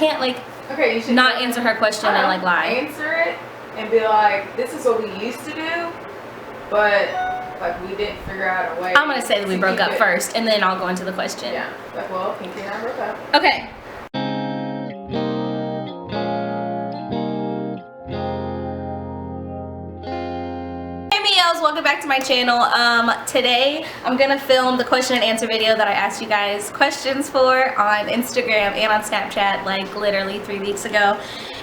can't like okay, you should not answer her question and like lie. Answer it and be like, this is what we used to do, but like we didn't figure out a way. I'm gonna say that we broke up first, and then I'll go into the question. Yeah. Like, well, Pinky and I broke up. Okay. Welcome back to my channel. Today I'm gonna film the question and answer video that I asked you guys questions for on Instagram and on Snapchat like literally 3 weeks ago.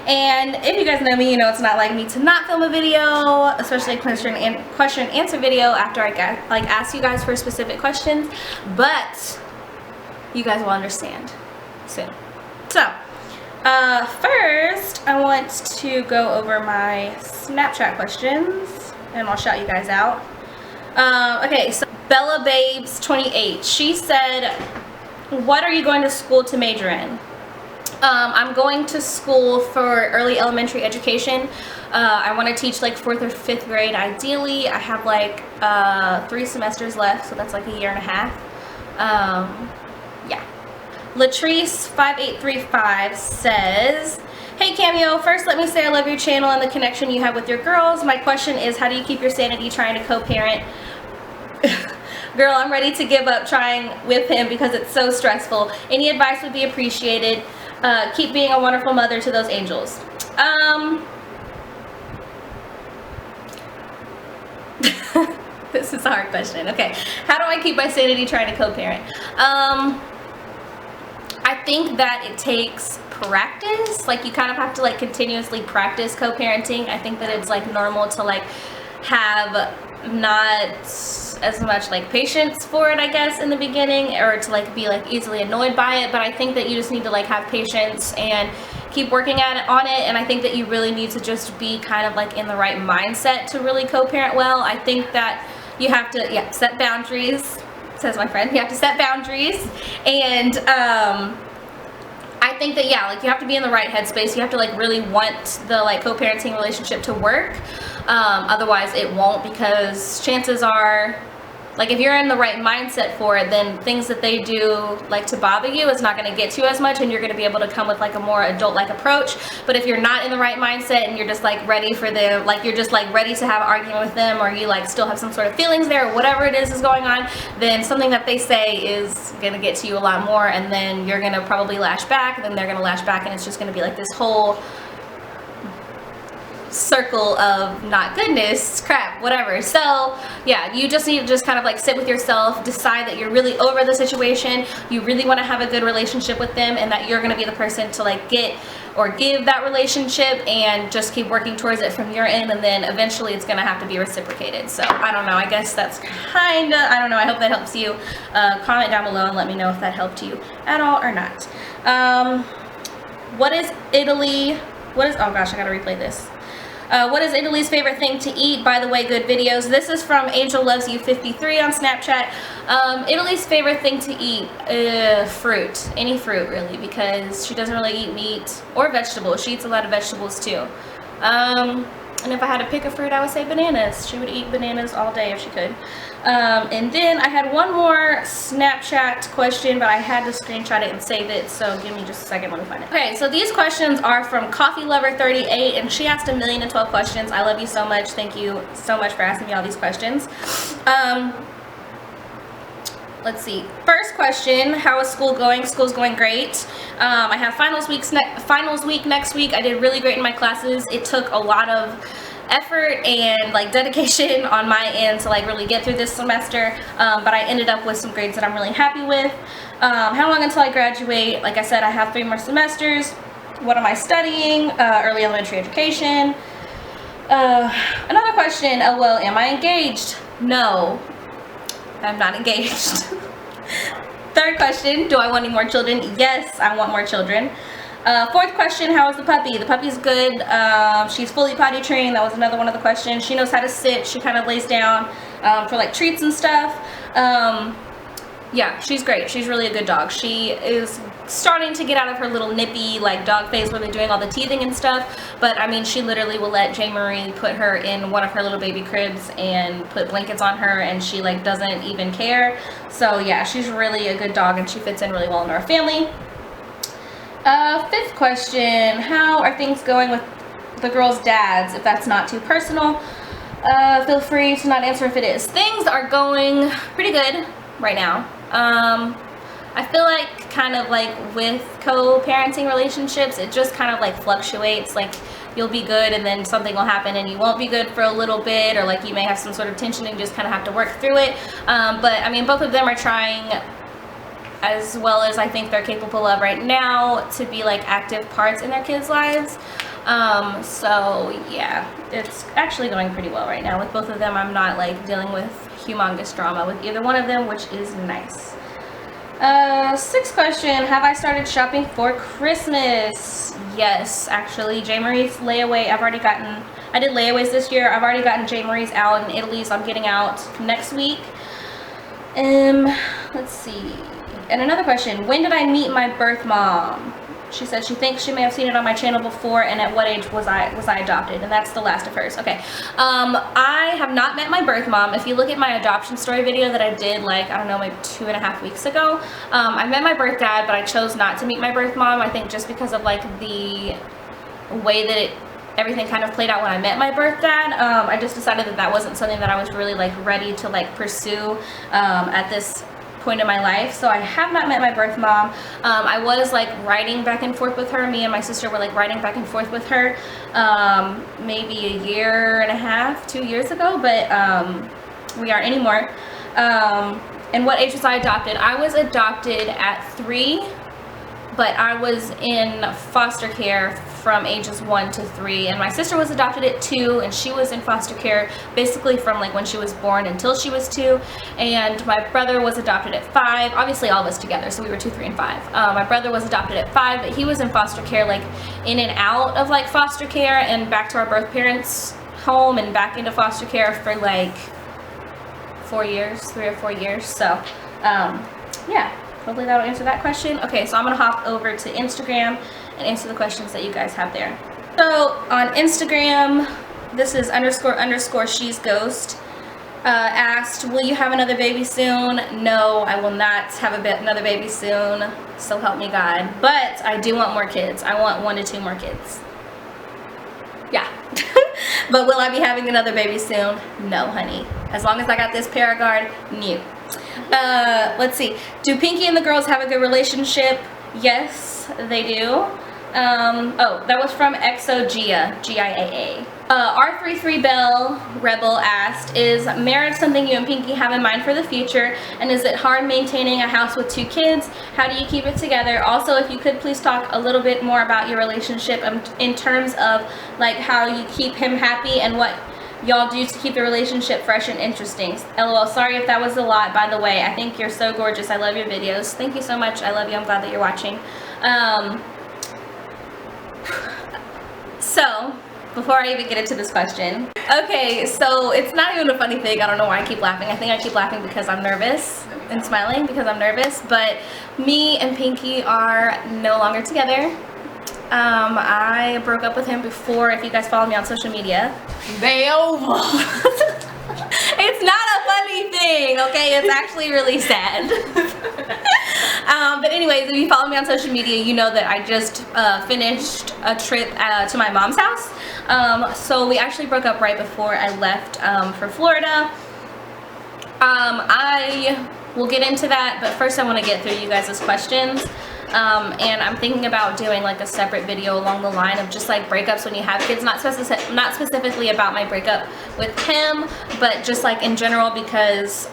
And if you guys know me, you know it's not like me to not film a video, especially a question and answer video after I ask you guys for specific questions, but you guys will understand soon. So first I want to go over my Snapchat questions and I'll shout you guys out. Okay, so Bella Babes 28, she said, what are you going to school to major in? I'm going to school for early elementary education. I want to teach like 4th or 5th grade ideally. I have like 3 semesters left, so that's like a year and a half. Yeah. Latrice 5835 says, hey Cameo, first let me say I love your channel and the connection you have with your girls. My question is, how do you keep your sanity trying to co-parent? Girl, I'm ready to give up trying with him because it's so stressful. Any advice would be appreciated. Keep being a wonderful mother to those angels. This is a hard question. Okay, how do I keep my sanity trying to co-parent? I think that it takes practice. Like you kind of have to like continuously practice co-parenting. I think that it's like normal to like have not as much like patience for it, I guess, in the beginning, or to like be like easily annoyed by it, but I think that you just need to like have patience and keep working on it. And I think that you really need to just be kind of like in the right mindset to really co-parent well. I think that you have to set boundaries, says my friend. You have to set boundaries, and I think that like you have to be in the right headspace. You have to like really want the like co-parenting relationship to work. Otherwise it won't, because chances are, like if you're in the right mindset for it, then things that they do like to bother you is not going to get to you as much, and you're going to be able to come with like a more adult-like approach. But if you're not in the right mindset and you're just like ready for them, like you're just like ready to have an argument with them, or you like still have some sort of feelings there, or whatever it is going on, then something that they say is going to get to you a lot more, and then you're going to probably lash back, and then they're going to lash back, and it's just going to be like this whole circle of not goodness, crap, whatever. So yeah, you just need to just kind of like sit with yourself, decide that you're really over the situation, you really want to have a good relationship with them, and that you're going to be the person to like get or give that relationship, and just keep working towards it from your end, and then eventually it's going to have to be reciprocated. So I don't know, I guess that's kind of, I don't know, I hope that helps you. Comment down below and let me know if that helped you at all or not. What is Italy, oh gosh, I gotta replay this. What is Italy's favorite thing to eat? By the way, good videos. This is from Angel Loves You 53 on Snapchat. Italy's favorite thing to eat, fruit. Any fruit, really, because she doesn't really eat meat or vegetables. She eats a lot of vegetables, too. And if I had to pick a fruit, I would say bananas. She would eat bananas all day if she could. And then I had one more Snapchat question, but I had to screenshot it and save it, so give me just a second, let me find it. Okay, so these questions are from Coffee Lover 38, and she asked 1,012 questions. I love you so much. Thank you so much for asking me all these questions. Let's see. First question, how is school going? School's going great. I have finals week next week. I did really great in my classes. It took a lot of effort and like dedication on my end to like really get through this semester, but I ended up with some grades that I'm really happy with. How long until I graduate? Like I said, I have 3 more semesters. What am I studying? Early elementary education. Another question, well, am I engaged? No, I'm not engaged. Third question, do I want any more children? Yes, I want more children. Fourth question, how is the puppy? The puppy's good. She's fully potty trained. That was another one of the questions. She knows how to sit. She kind of lays down for like treats and stuff. Yeah, she's great. She's really a good dog. She is starting to get out of her little nippy like dog phase where they're doing all the teething and stuff, but I mean, she literally will let J. Marie put her in one of her little baby cribs and put blankets on her, and she like doesn't even care. So yeah, she's really a good dog, and she fits in really well into our family. Fifth question, how are things going with the girls' dads? If that's not too personal, feel free to not answer if it is. Things are going pretty good right now. I feel like kind of like with co-parenting relationships, it just kind of like fluctuates. Like you'll be good and then something will happen and you won't be good for a little bit, or like you may have some sort of tension and you just kind of have to work through it. But I mean, both of them are trying as well as I think they're capable of right now to be like active parts in their kids' lives. So yeah, it's actually going pretty well right now with both of them. I'm not like dealing with humongous drama with either one of them, which is nice. Sixth question, have I started shopping for Christmas? Yes, actually, J. Marie's layaway, I did layaways this year. I've already gotten J. Marie's out in Italy, so I'm getting out next week. Let's see. And another question, when did I meet my birth mom? She said she thinks she may have seen it on my channel before, and at what age was I adopted? And that's the last of hers. Okay. I have not met my birth mom. If you look at my adoption story video that I did, like, I don't know, maybe 2.5 weeks ago, I met my birth dad, but I chose not to meet my birth mom. I think just because of like the way that everything kind of played out when I met my birth dad. I just decided that that wasn't something that I was really like ready to like pursue at this point in my life. So I have not met my birth mom. I was like writing back and forth with her. Me and my sister were like writing back and forth with her maybe 1.5 to 2 years ago, but we aren't anymore. And what age was I adopted? I was adopted at 3, but I was in foster care from ages 1 to 3, and my sister was adopted at 2, and she was in foster care basically from like when she was born until she was 2, and my brother was adopted at 5, obviously all of us together, so we were 2, 3, and 5. My brother was adopted at 5, but he was in foster care, like in and out of like foster care and back to our birth parents' home and back into foster care for like 4 years, 3 or 4 years. So yeah, hopefully that'll answer that question. Okay, so I'm gonna hop over to Instagram and answer the questions that you guys have there. So on Instagram, this is __ she's ghost asked, will you have another baby soon? No, I will not have another baby soon, so help me God, but I do want more kids. I want 1 to 2 more kids. Yeah. But will I be having another baby soon? No, honey. As long as I got this Paragard, new. Let's see. Do Pinky and the girls have a good relationship? Yes, they do. Oh, that was from Exogia, Giaa. R33 Bell Rebel asked, is marriage something you and Pinky have in mind for the future? And is it hard maintaining a house with 2 kids? How do you keep it together? Also, if you could please talk a little bit more about your relationship in terms of like how you keep him happy and what y'all do to keep the relationship fresh and interesting. LOL, sorry if that was a lot, by the way. I think you're so gorgeous. I love your videos. Thank you so much. I love you. I'm glad that you're watching. So, before I even get into this question. Okay, so it's not even a funny thing. I don't know why I keep laughing. I think I keep laughing because I'm nervous and smiling because I'm nervous. But me and Pinky are no longer together. I broke up with him before, if you guys follow me on social media. They over. It's not a funny thing, okay? It's actually really sad. But anyways, if you follow me on social media, you know that I just finished a trip to my mom's house. So we actually broke up right before I left for Florida. I will get into that, but first I want to get through you guys' questions. And I'm thinking about doing like a separate video along the line of just like breakups when you have kids, not specifically about my breakup with him, but just like in general, because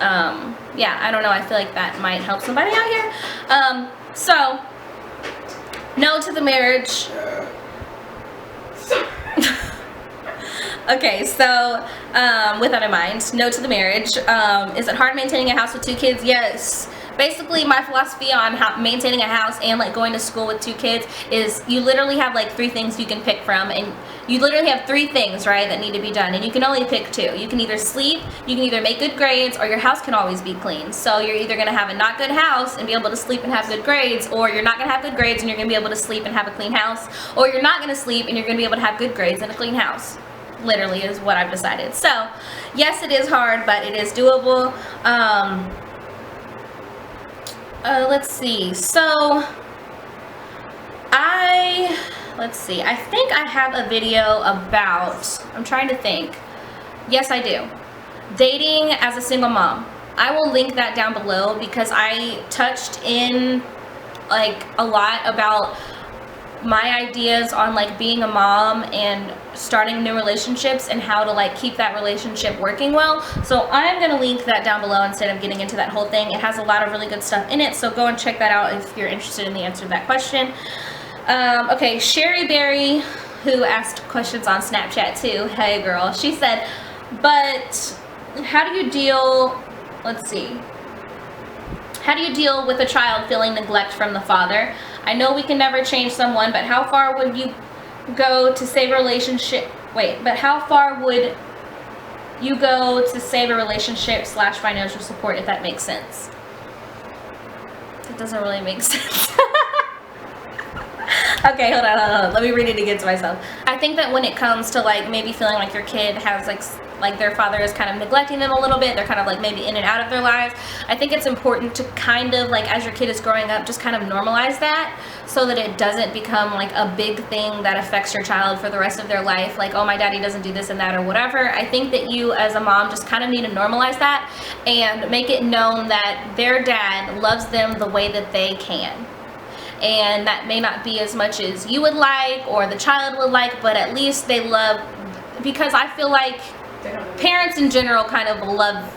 yeah, I don't know, I feel like that might help somebody out here. So no to the marriage. Okay, so with that in mind, no to the marriage. Is it hard maintaining a house with 2 kids? Yes. Basically, my philosophy on maintaining a house and like going to school with 2 kids is you literally have like 3 things you can pick from, and you literally have 3 things, right, that need to be done, and you can only pick 2. You can either sleep, you can either make good grades, or your house can always be clean. So you're either going to have a not good house and be able to sleep and have good grades, or you're not going to have good grades and you're going to be able to sleep and have a clean house, or you're not going to sleep and you're going to be able to have good grades and a clean house. Literally is what I've decided. So yes, it is hard, but it is doable. Let's see. So Let's see, I think I have a video about, I'm trying to think. Yes, I do. Dating as a single mom. I will link that down below because I touched in like a lot about my ideas on like being a mom and starting new relationships and how to like keep that relationship working well. So I'm gonna link that down below instead of getting into that whole thing. It has a lot of really good stuff in it, so go and check that out if you're interested in the answer to that question. Okay, Sherry Berry, who asked questions on Snapchat too, hey girl, she said, but how do you deal, let's see, how do you deal with a child feeling neglect from the father? I know we can never change someone, but how far would you go to save a relationship? Wait, but how far would you go to save a relationship / financial support, if that makes sense? It doesn't really make sense. Okay, hold on. Let me read it again to myself. I think that when it comes to like maybe feeling like your kid has like their father is kind of neglecting them a little bit, they're kind of like maybe in and out of their lives, I think it's important to kind of like, as your kid is growing up, just kind of normalize that so that it doesn't become like a big thing that affects your child for the rest of their life, like, oh, my daddy doesn't do this and that or whatever. I think that you as a mom just kind of need to normalize that and make it known that their dad loves them the way that they can. And that may not be as much as you would like or the child would like, but at least they love, because I feel like parents in general kind of love,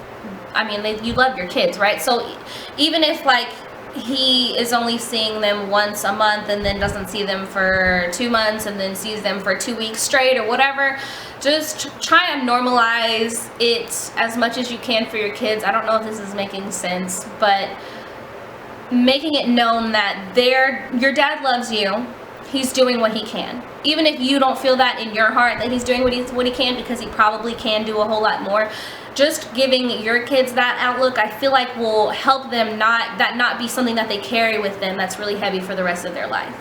I mean, you love your kids, right? So even if like he is only seeing them once a month and then doesn't see them for 2 months and then sees them for 2 weeks straight or whatever, just try and normalize it as much as you can for your kids. I don't know if this is making sense, but making it known that your dad loves you. He's doing what he can. Even if you don't feel that in your heart that he's doing what he can, because he probably can do a whole lot more, just giving your kids that outlook, I feel like will help them not be something that they carry with them that's really heavy for the rest of their life.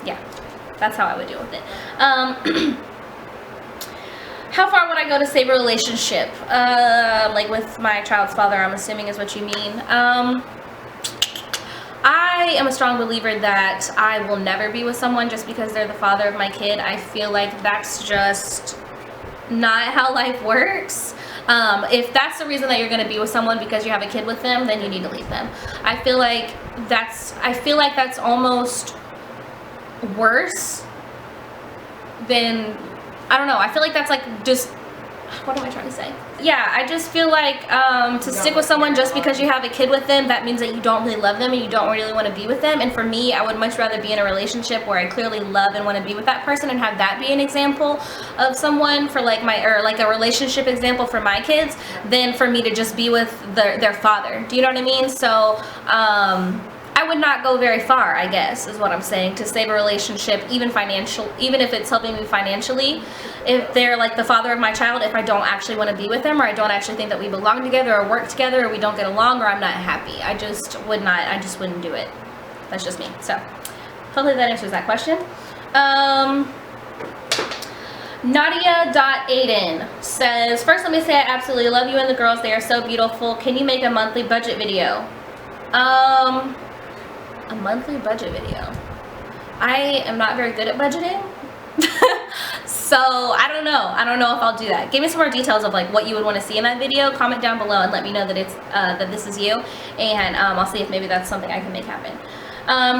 Yeah, that's how I would deal with it. How far would I go to save a relationship? Like with my child's father, I'm assuming is what you mean. I am a strong believer that I will never be with someone just because they're the father of my kid. I feel like that's just not how life works. If that's the reason that you're going to be with someone because you have a kid with them, then you need to leave them. I feel like that's almost worse than, I don't know, I feel like that's like just, what am I trying to say? Yeah, I just feel like to stick with someone just because you have a kid with them, that means that you don't really love them and you don't really want to be with them. And for me, I would much rather be in a relationship where I clearly love and want to be with that person and have that be an example of someone for like or like a relationship example for my kids, than for me to just be with their father. Do you know what I mean? So I would not go very far, I guess, is what I'm saying, to save a relationship, even if it's helping me financially. If they're like the father of my child, if I don't actually want to be with them, or I don't actually think that we belong together or work together, or we don't get along, or I'm not happy, I just wouldn't do it. That's just me. So hopefully that answers that question. Nadia.Aiden says, first let me say I absolutely love you and the girls. They are so beautiful. Can you make a monthly budget video? A monthly budget video. I am not very good at budgeting. So I don't know if I'll do that. Give me some more details of like what you would want to see in that video. Comment down below and let me know that it's that this is you, and I'll see if maybe that's something I can make happen.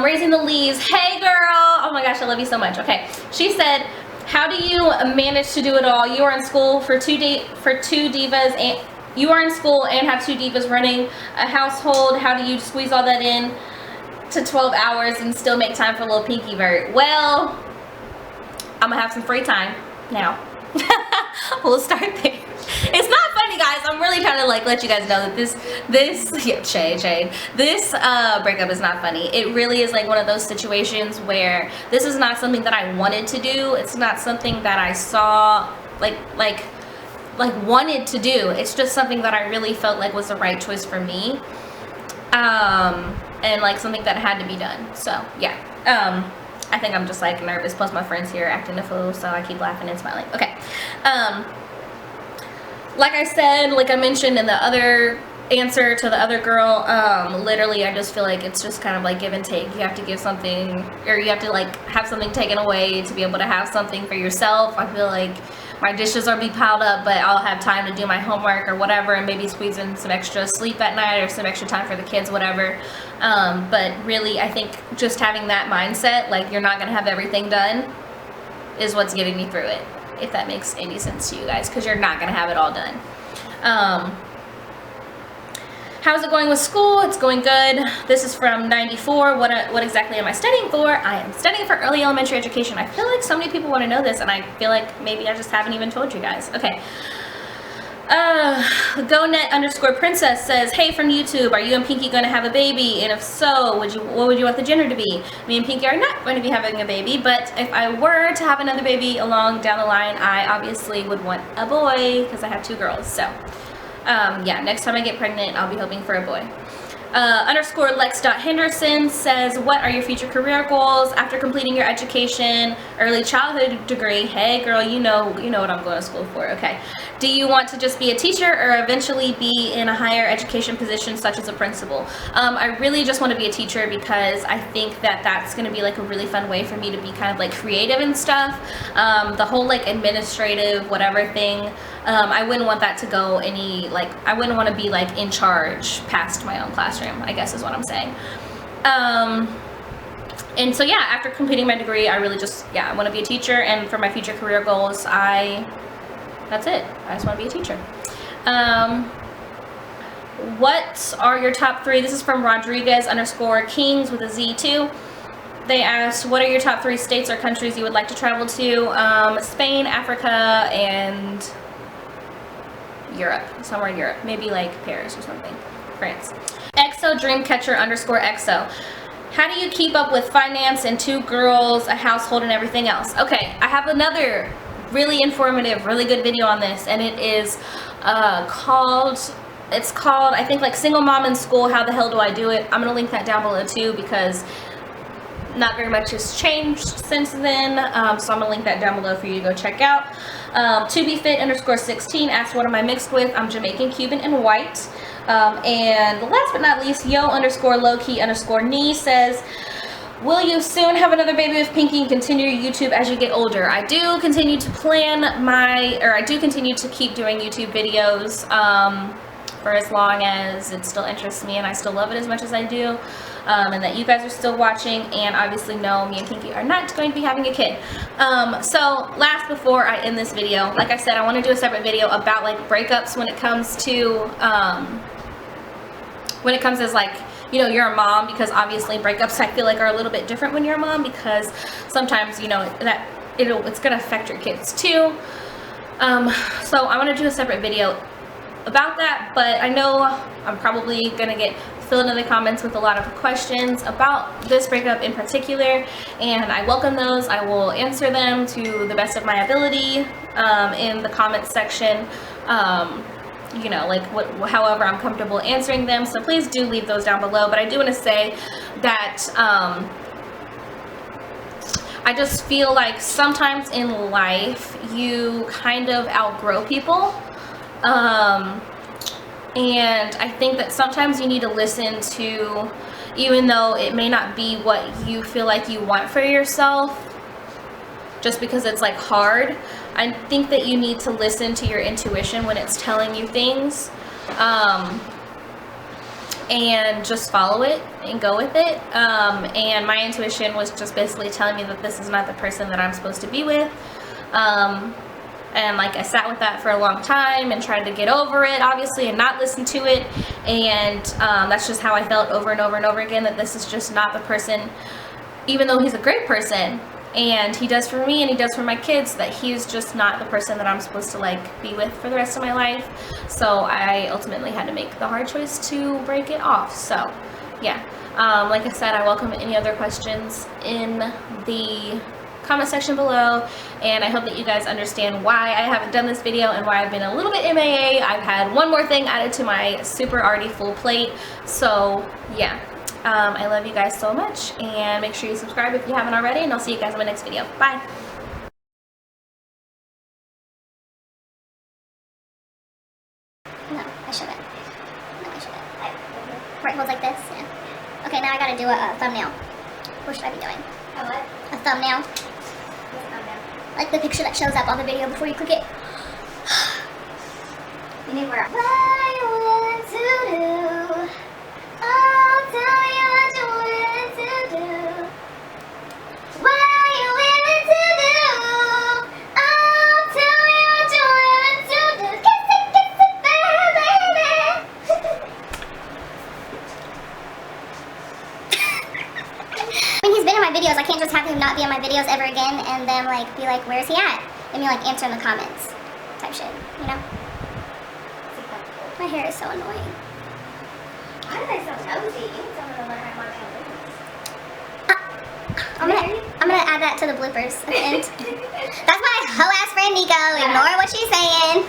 Raising the Leaves, hey girl, oh my gosh, I love you so much. Okay, she said, how do you manage to do it all? You are in school for two divas, and you are in school and have 2 divas running a household. How do you squeeze all that in to 12 hours and still make time for little Pinky Bird? Well, I'm gonna have some free time now. We'll start there. It's not funny, guys. I'm really trying to like let you guys know that this yeah, shade. This breakup is not funny. It really is like one of those situations where this is not something that I wanted to do. It's not something that I saw like wanted to do. It's just something that I really felt like was the right choice for me. And like something that had to be done. So yeah, I think I'm just like nervous, plus my friend's here acting a fool, so I keep laughing and smiling. Okay, like I said, like I mentioned in the other answer to the other girl, literally I just feel like it's just kind of like give and take. You have to give something, or you have to like have something taken away to be able to have something for yourself. I feel like my dishes are be piled up, but I'll have time to do my homework or whatever, and maybe squeeze in some extra sleep at night or some extra time for the kids, whatever. But really, I think just having that mindset, like you're not gonna have everything done, is what's getting me through it, if that makes any sense to you guys, because you're not gonna have it all done. How's it going with school? It's going good. This is from 94. What exactly am I studying for? I am studying for early elementary education. I feel like so many people want to know this, and I feel like maybe I just haven't even told you guys. Okay. GoNet_princess says, hey, from YouTube, are you and Pinky going to have a baby? And if so, what would you want the gender to be? Me and Pinky are not going to be having a baby, but if I were to have another baby along down the line, I obviously would want a boy because I have 2 girls. So yeah, next time I get pregnant, I'll be hoping for a boy. _Lex.Henderson says, what are your future career goals after completing your education, early childhood degree? Hey girl, you know what I'm going to school for. Okay. Do you want to just be a teacher or eventually be in a higher education position such as a principal? I really just want to be a teacher because I think that that's going to be like a really fun way for me to be kind of like creative and stuff. The whole like administrative whatever thing, I wouldn't want that to go any, like, I wouldn't want to be like in charge past my own classroom, I guess is what I'm saying. And so yeah, after completing my degree, I really just, yeah, I want to be a teacher, and for my future career goals, that's it. I just want to be a teacher. What are your top 3? This is from Rodriguez_Kings with a Z too. They asked, what are your top 3 states or countries you would like to travel to? Spain, Africa, and Europe. Somewhere in Europe. Maybe like Paris or something. France. ExoDreamcatcher_EXO. How do you keep up with finance and 2 girls, a household, and everything else? Okay, I have another really informative, really good video on this, and it is called, I think, like Single Mom in School, How the Hell Do I Do It? I'm gonna link that down below too, because not very much has changed since then, so I'm gonna link that down below for you to go check out. ToBeFit_16 asked, what am I mixed with? I'm Jamaican, Cuban, and white. And last but not least, Yo_Lowkey_knee says, will you soon have another baby with Pinky and continue your YouTube as you get older? I do continue to I do continue to keep doing YouTube videos for as long as it still interests me and I still love it as much as I do, and that you guys are still watching, and obviously no, me and Pinky are not going to be having a kid. So last, before I end this video, like I said, I want to do a separate video about like breakups when it comes to as like, you know, you're a mom, because obviously breakups I feel like are a little bit different when you're a mom, because sometimes, you know, that it's gonna affect your kids too. So I want to do a separate video about that, but I know I'm probably gonna get filled in the comments with a lot of questions about this breakup in particular, and I welcome those. I will answer them to the best of my ability in the comments section. You know, like however I'm comfortable answering them, so please do leave those down below. But I do want to say that I just feel like sometimes in life you kind of outgrow people, and I think that sometimes you need to listen to, even though it may not be what you feel like you want for yourself, just because it's like hard, I think that you need to listen to your intuition when it's telling you things, and just follow it and go with it. And my intuition was just basically telling me that this is not the person that I'm supposed to be with. And like I sat with that for a long time and tried to get over it, obviously, and not listen to it. And that's just how I felt over and over and over again, that this is just not the person, even though he's a great person and he does for me and he does for my kids, that he's just not the person that I'm supposed to like be with for the rest of my life. So I ultimately had to make the hard choice to break it off. So yeah, like I said, I welcome any other questions in the comment section below, and I hope that you guys understand why I haven't done this video and why I've been a little bit MIA. I've had one more thing added to my super already full plate. So yeah, I love you guys so much, and make sure you subscribe if you haven't already, and I'll see you guys in my next video. Bye. No, I shouldn't. No, I shouldn't. thumbnail. What should I be doing? A what? A thumbnail. What's a thumbnail? Like the picture that shows up on the video before you click it. You need where? What are you willing to do? Oh, tell me what you're willing to do. What are you willing to do? Oh, tell me what you're willing to do. Kiss it, baby. I mean, he's been in my videos. I can't just have him not be in my videos ever again and then like be like, where's he at? And me like answer in the comments type shit, you know? My hair is so annoying. Why are they so nosy? You need someone to learn how to mind their business. I'm gonna add that to the bloopers at the end. That's my hoe ass friend Nico. Ignore what she's saying.